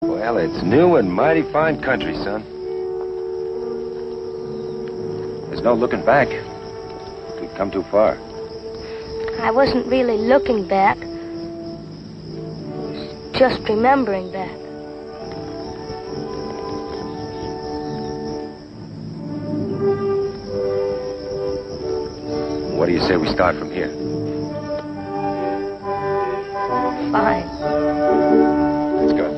Well, it's new and mighty fine country, son. There's no looking back. We've come too far. I wasn't really looking back. Just remembering back. What do you say we start from here? Fine. Let's go.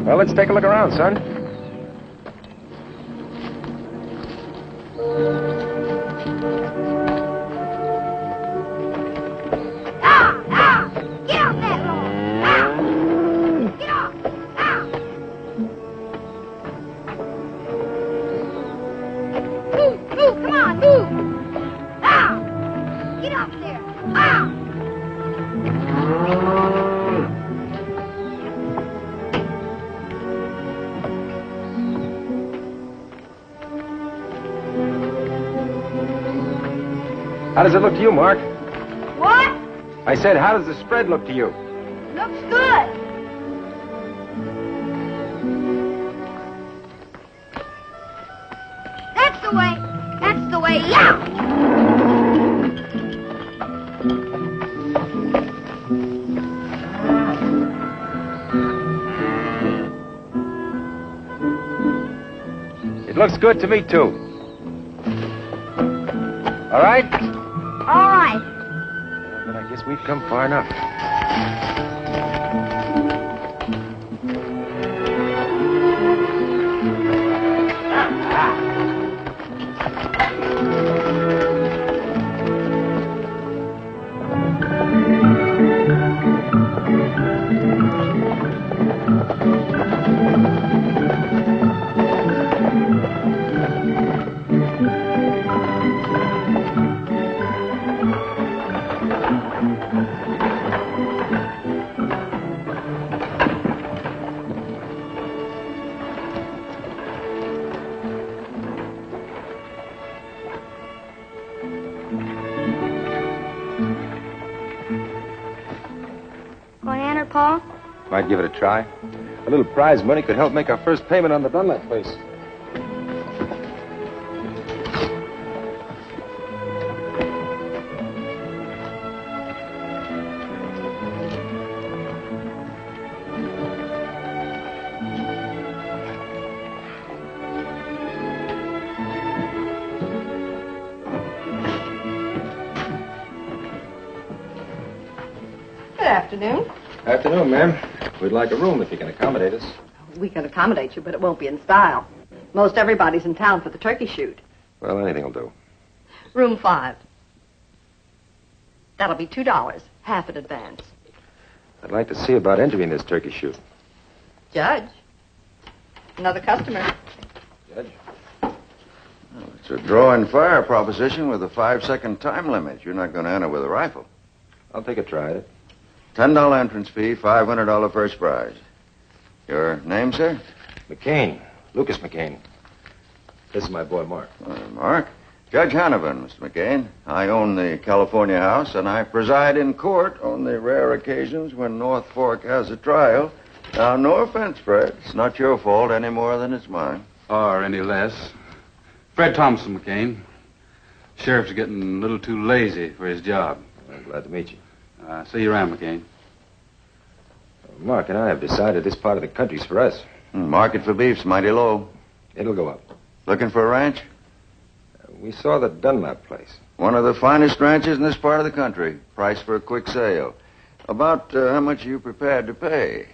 Well, let's take a look around, son. Get off that lawn! Get off! Move, come on, move! Get off there! How does it look to you, Mark? What? I said, how does the spread look to you? Looks good. That's the way. That's the way. Yeah! It looks good to me, too. All right? All right. But I guess we've come far enough. Going to enter, Paul? Might give it a try. A little prize money could help make our first payment on the Dunlap place. Good afternoon. Afternoon, ma'am. We'd like a room if you can accommodate us. We can accommodate you, but it won't be in style. Most everybody's in town for the turkey shoot. Well, anything will do. Room 5. That'll be $2, half in advance. I'd like to see about entering this turkey shoot. Judge. Another customer. Judge? It's a draw and fire proposition with a 5-second time limit. You're not going to enter with a rifle. I'll take a try at it. $10 entrance fee, $500 first prize. Your name, sir? McCain. Lucas McCain. This is my boy, Mark. Mark. Judge Hanovan, Mr. McCain. I own the California house, and I preside in court on the rare occasions when North Fork has a trial. Now, no offense, Fred. It's not your fault any more than it's mine. Or any less. Fred Thompson, McCain. Sheriff's getting a little too lazy for his job. I'm glad to meet you. See you around, McCain. Mark and I have decided this part of the country's for us. Market for beef's mighty low. It'll go up. Looking for a ranch? We saw the Dunlap place. One of the finest ranches in this part of the country. Price for a quick sale. About how much are you prepared to pay?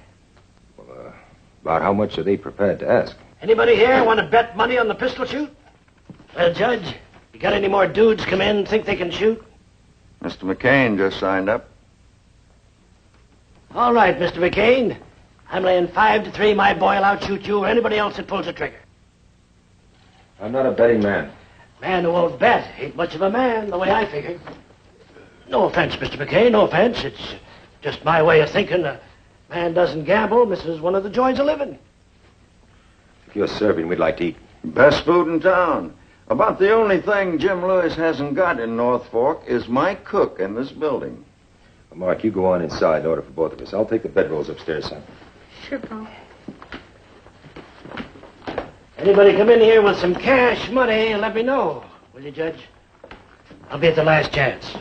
Well, about how much are they prepared to ask? Anybody here want to bet money on the pistol shoot? Judge, you got any more dudes come in and think they can shoot? Mr. McCain just signed up. All right, Mr. McCain. I'm laying 5-3 my boy'll outshoot you or anybody else that pulls the trigger. I'm not a betting man. Man who won't bet ain't much of a man, the way I figure. No offense, Mr. McCain, no offense. It's just my way of thinking. A man doesn't gamble, misses one of the joys of living. If you're serving, we'd like to eat. Best food in town. About the only thing Jim Lewis hasn't got in North Fork is my cook in this building. Well, Mark, you go on inside and order for both of us. I'll take the bedrolls upstairs, son. Sure, Pa. Anybody come in here with some cash money, let me know. Will you, Judge? I'll be at the last chance.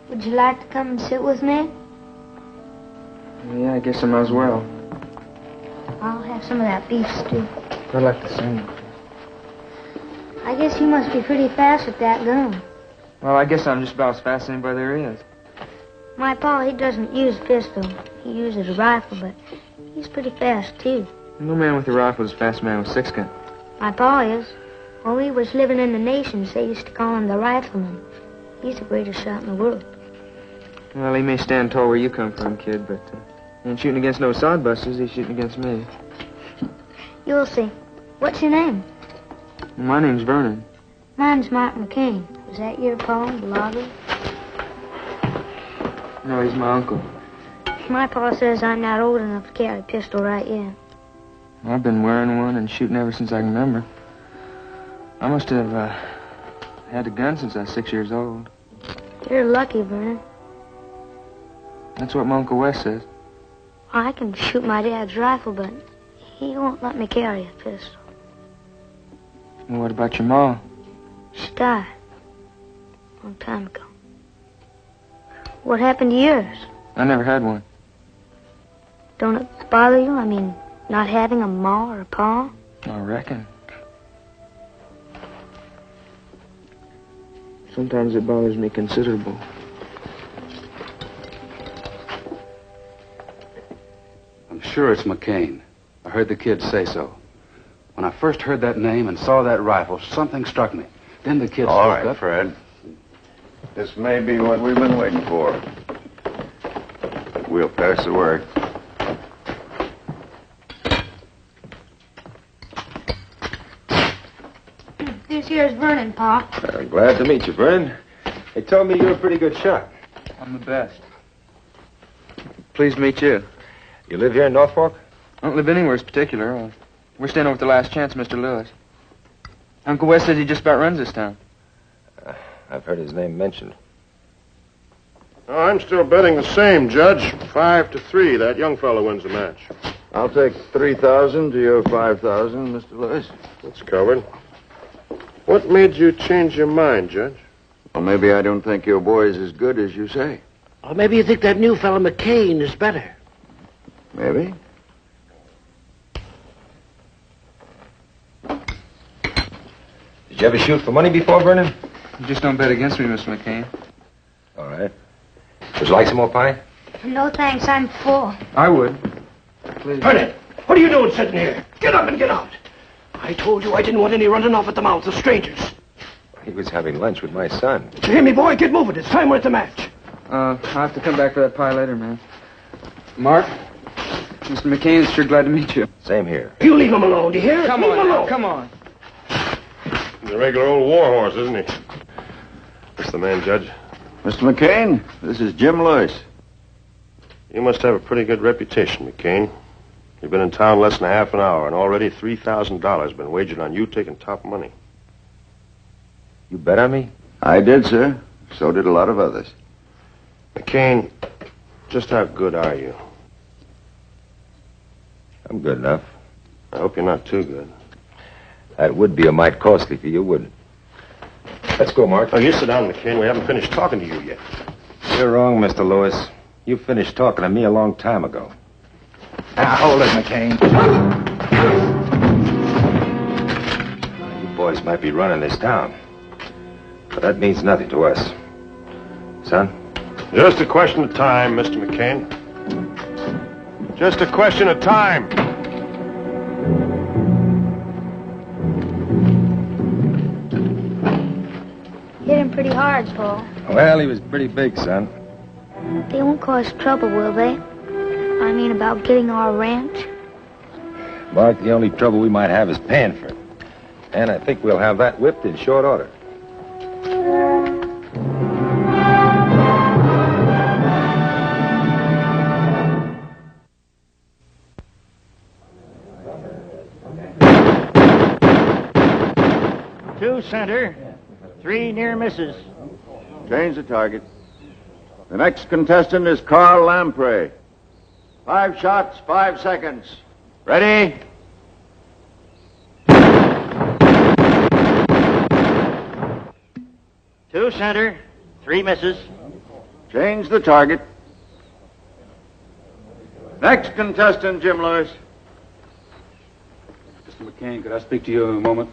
Would you like to come and sit with me? Yeah, I guess I might as well. I'll have some of that beef stew. I'd like to sing. I guess you must be pretty fast with that gun. Well, I guess I'm just about as fast as anybody there is. My pa, he doesn't use a pistol. He uses a rifle, but he's pretty fast, too. No man with a rifle is a fast man with a six-gun. My pa is. While he was living in the nations, they used to call him the Rifleman. He's the greatest shot in the world. Well, he may stand tall where you come from, kid, but he ain't shooting against no sodbusters. He's shooting against me. You'll see. What's your name? My name's Vernon. Mine's Mark McCain. Was that your pa, the logger? No, he's my uncle. My pa says I'm not old enough to carry a pistol right yet. I've been wearing one and shooting ever since I can remember. I must have had a gun since I was 6 years old. You're lucky, Vernon. That's what my Uncle Wes says. I can shoot my dad's rifle, but he won't let me carry a pistol. Well, what about your ma? She died a long time ago. What happened to yours? I never had one. Don't it bother you? I mean, not having a ma or a pa? I reckon. Sometimes it bothers me considerable. I'm sure it's McCain. I heard the kid say so. When I first heard that name and saw that rifle, something struck me. Then the kid All spoke right, up. Fred. This may be what we've been waiting for. We'll pass the word. This here's Vernon, Pa. Glad to meet you, Vernon. They told me you're a pretty good shot. I'm the best. Pleased to meet you. You live here in North Fork? I don't live anywhere in particular. We're staying over at the Last Chance, Mr. Lewis. Uncle Wes says he just about runs this town. I've heard his name mentioned. Oh, I'm still betting the same, Judge. 5-3. That young fellow wins the match. I'll take 3,000 to your 5,000, Mr. Lewis. That's covered. What made you change your mind, Judge? Well, maybe I don't think your boy is as good as you say. Or maybe you think that new fellow McCain is better. Maybe. Did you ever shoot for money before, Vernon? You just don't bet against me, Mr. McCain. All right. Would you like some more pie? No thanks, I'm full. I would. Please. Vernon, what are you doing sitting here? Get up and get out. I told you I didn't want any running off at the mouth of strangers. He was having lunch with my son. Did you hear me, boy? Get moving. It's time we're at the match. I'll have to come back for that pie later, man. Mark, Mr. McCain is sure glad to meet you. Same here. You leave him alone, do you hear? Come leave on, him now, alone. come on. He's a regular old war horse, isn't he? That's the man, Judge. Mr. McCain, this is Jim Lewis. You must have a pretty good reputation, McCain. You've been in town less than a half an hour, and already $3,000 been wagered on you taking top money. You bet on me? I did, sir. So did a lot of others. McCain, just how good are you? I'm good enough. I hope you're not too good. That would be a mite costly for you, wouldn't it? Let's go, Mark. Oh, you sit down, McCain. We haven't finished talking to you yet. You're wrong, Mr. Lewis. You finished talking to me a long time ago. Now, hold it, McCain. You boys might be running this town, but that means nothing to us. Son, Just a question of time, Mr. McCain. Just a question of time. Hit him pretty hard, Paul. Well, he was pretty big, son. They won't cause trouble, will they? I mean, about getting our ranch? Mark, the only trouble we might have is paying for it. And I think we'll have that whipped in short order. Two center, three near misses. Change the target. The next contestant is Carl Lamprey. 5 shots, 5 seconds. Ready? Two center, three misses. Change the target. Next contestant, Jim Lewis. Mr. McCain, could I speak to you a moment?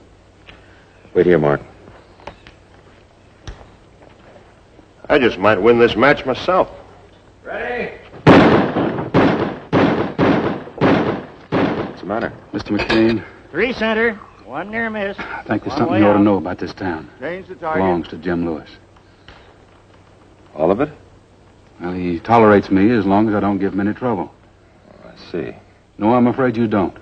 Wait here, Mark. I just might win this match myself. Ready? What's the matter? Mr. McCain, Three center, one near miss. I think there's One something way you ought to out. know about this town. Change the It target. belongs to Jim Lewis. All of it? Well, he tolerates me as long as I don't give him any trouble. Oh, I see. No, I'm afraid you don't.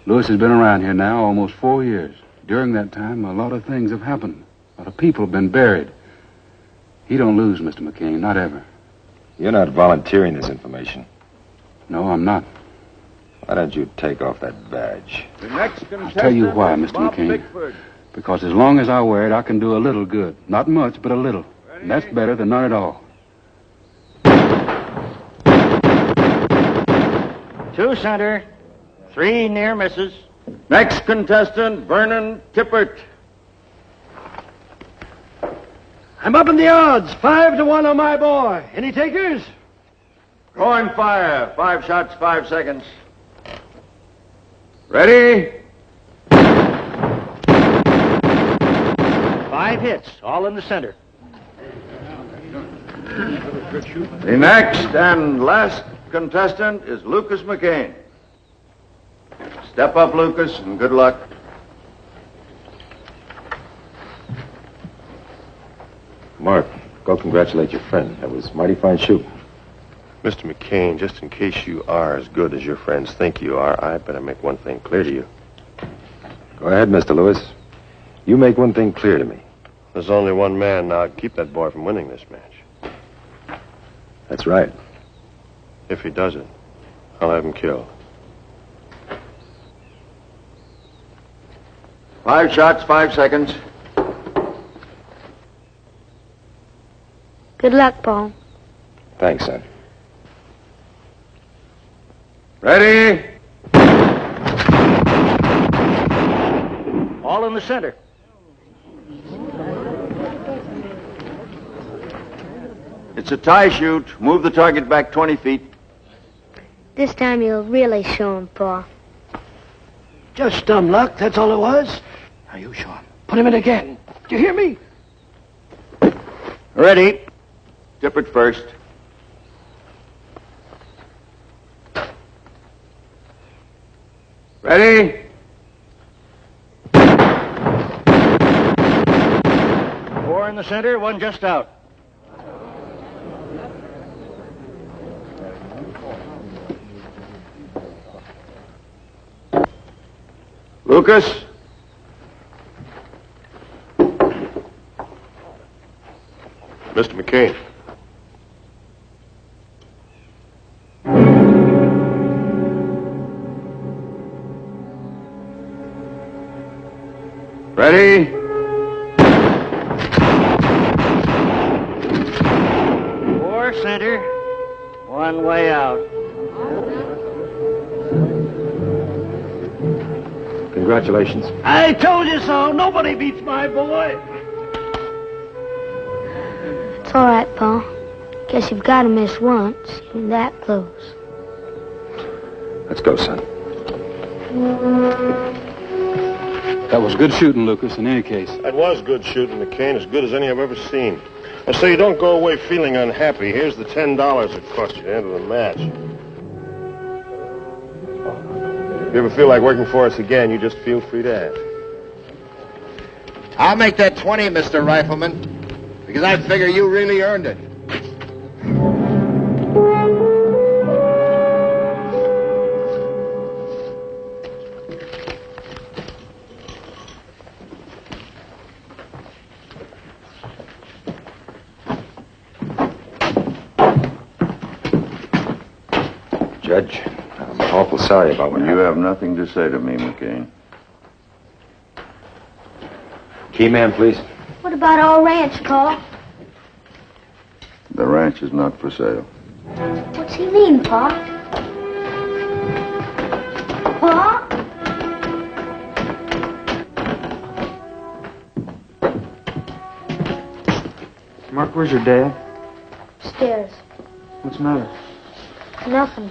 Lewis has been around here now almost 4 years. During that time, a lot of things have happened. A lot of people have been buried. He don't lose, Mr. McCain, not ever. You're not volunteering this information. No, I'm not. Why don't you take off that badge? The next contestant tell you why, is Mr. Bob McCain. Bickford. Because as long as I wear it, I can do a little good. Not much, but a little. And that's better than none at all. Two center, three near misses. Next contestant, Vernon Tippert. I'm up in the odds. 5-1 on my boy. Any takers? Drawing fire. 5 shots, 5 seconds. Ready? 5 hits, all in the center. The next and last contestant is Lucas McCain. Step up, Lucas, and good luck. Mark, go congratulate your friend. That was mighty fine shooting. Mr. McCain, just in case you are as good as your friends think you are, I better make one thing clear to you. Go ahead, Mr. Lewis. You make one thing clear to me. There's only one man now to keep that boy from winning this match. That's right. If he does it, I'll have him killed. 5 shots, 5 seconds. Good luck, Paul. Thanks, son. Ready? All in the center. It's a tie shoot. Move the target back 20 feet. This time you'll really show him, Paul. Just dumb luck, that's all it was. Now you show him. Put him in again. Do you hear me? Ready? Tippert first. Ready? Four in the center, one just out. Lucas? Mr. McCain. Ready? Four center, one way out. Congratulations. I told you so. Nobody beats my boy. It's all right, Paul. Guess you've got to miss once. You're that close. Let's go, son. That was good shooting, Lucas, in any case. That was good shooting, McCain, as good as any I've ever seen. And so you don't go away feeling unhappy. Here's the $10 it cost you to enter the match. If you ever feel like working for us again, you just feel free to ask. I'll make that 20, Mr. Rifleman, because I figure you really earned it. Judge, I'm awful sorry about what You happened. have nothing to say to me, McCain. Key man, please. What about our ranch, Pa? The ranch is not for sale. What's he mean, Pa? Pa? Mark, where's your dad? Upstairs. What's the matter? Nothing.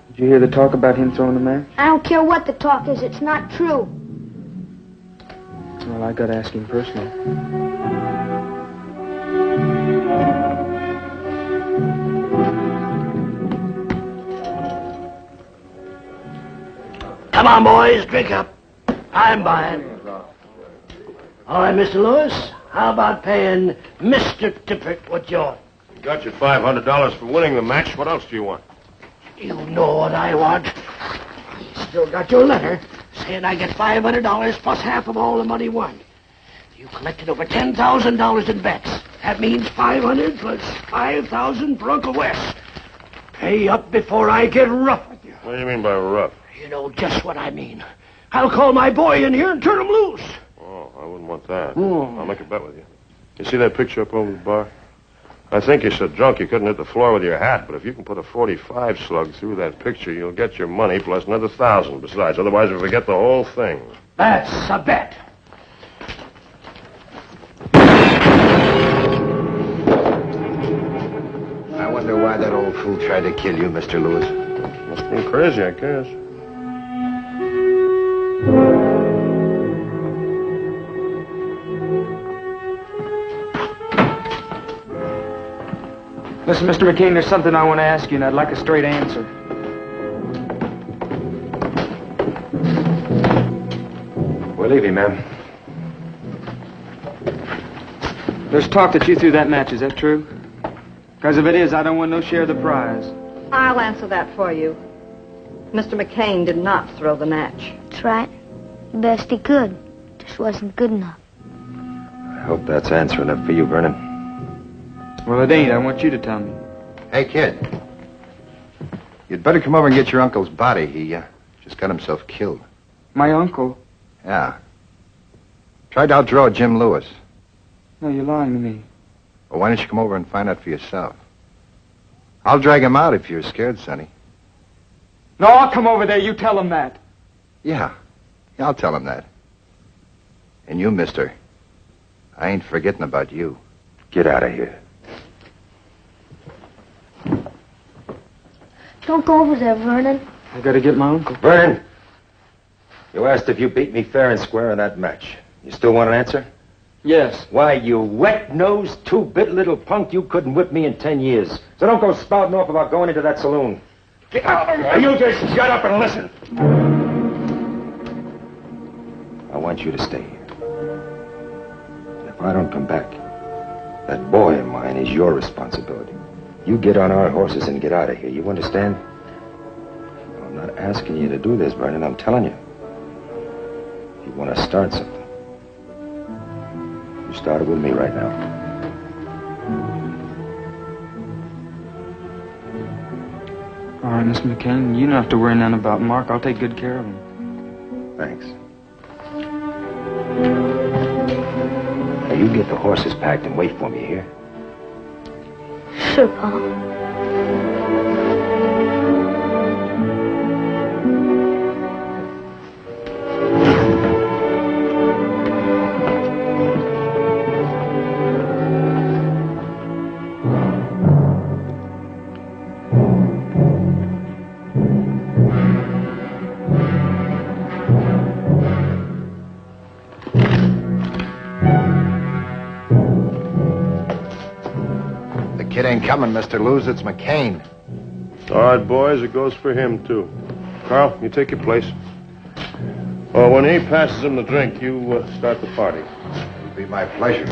Did you hear the talk about him throwing the match? I don't care what the talk is. It's not true. Well, I gotta ask him personally. Come on, boys, drink up. I'm buying. All right, Mr. Lewis, how about paying Mr. Tippett what you want? You got your $500 for winning the match. What else do you want? You know what I want. Still got your letter saying I get $500 plus half of all the money won. You collected over $10,000 in bets. That means 500 plus 5,000 for Uncle Wes. Pay up before I get rough with you. What do you mean by rough? You know just what I mean. I'll call my boy in here and turn him loose. Oh, I wouldn't want that. I'll make a bet with you. You see that picture up over the bar? I think you're so drunk you couldn't hit the floor with your hat, but if you can put a .45 slug through that picture, you'll get your money plus another 1,000 besides. Otherwise, you'll forget the whole thing. That's a bet. I wonder why that old fool tried to kill you, Mr. Lewis. Must have been crazy, I guess. Listen, Mr. McCain, there's something I want to ask you, and I'd like a straight answer. We're leaving, ma'am. There's talk that you threw that match. Is that true? Because if it is, I don't want no share of the prize. I'll answer that for you. Mr. McCain did not throw the match. That's right. The best he could. Just wasn't good enough. I hope that's answer enough for you, Vernon. Well, it ain't. I want you to tell me. Hey, kid. You'd better come over and get your uncle's body. He just got himself killed. My uncle? Yeah. Tried to outdraw Jim Lewis. No, you're lying to me. Well, why don't you come over and find out for yourself? I'll drag him out if you're scared, Sonny. No, I'll come over there. You tell him that. Yeah, I'll tell him that. And you, mister, I ain't forgetting about you. Get out of here. Don't go over there, Vernon. I gotta get my uncle. Vernon, you asked if you beat me fair and square in that match. You still want an answer? Yes. Why, you wet-nosed, two-bit little punk, you couldn't whip me in 10 years. So don't go spouting off about going into that saloon. Get out of here. You just shut up and listen. I want you to stay here. And if I don't come back, that boy of mine is your responsibility. You get on our horses and get out of here. You understand? I'm not asking you to do this, Vernon. I'm telling you. If you want to start something, you start it with me right now. All right, Mr. McCain, you don't have to worry none about Mark. I'll take good care of him. Thanks. Now, you get the horses packed and wait for me here. Sure, Pa. ain't coming, Mr. Lose. It's McCain. All right, boys, it goes for him, too. Carl, you take your place. Oh, when he passes him the drink, you start the party. It'll be my pleasure.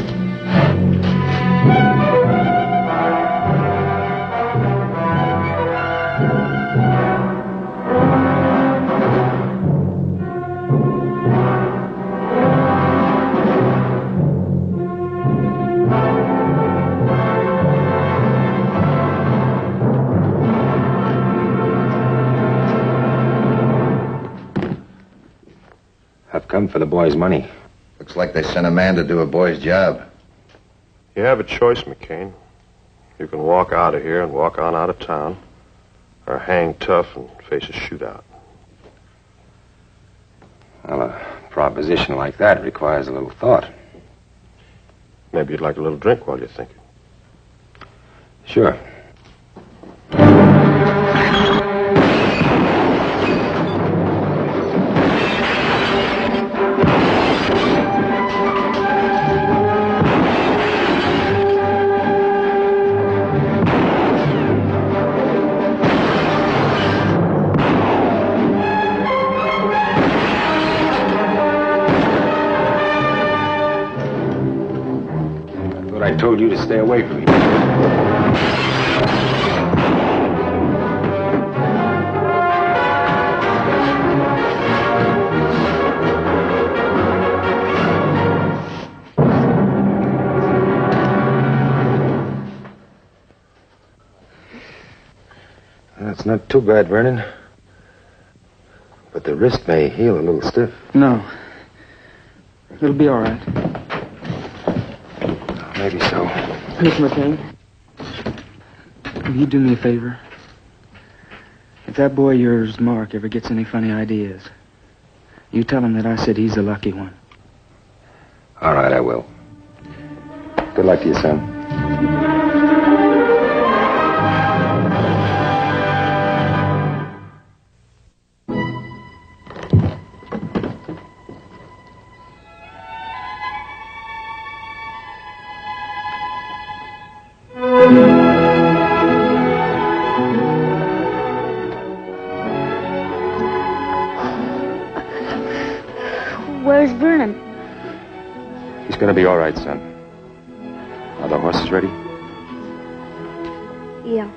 I've come for the boy's money. Looks like they sent a man to do a boy's job. You have a choice, McCain. You can walk out of here and walk on out of town, or hang tough and face a shootout. Well, a proposition like that requires a little thought. Maybe you'd like a little drink while you're thinking. Sure. I told you to stay away from me. That's not too bad, Vernon. But the wrist may heal a little stiff. No. It'll be all right. Maybe so. Miss McCain, will you do me a favor? If that boy of yours, Mark, ever gets any funny ideas, you tell him that I said he's the lucky one. All right, I will. Good luck to you, son. Where's Vernon? He's gonna be all right, son. Are the horses ready? Yeah.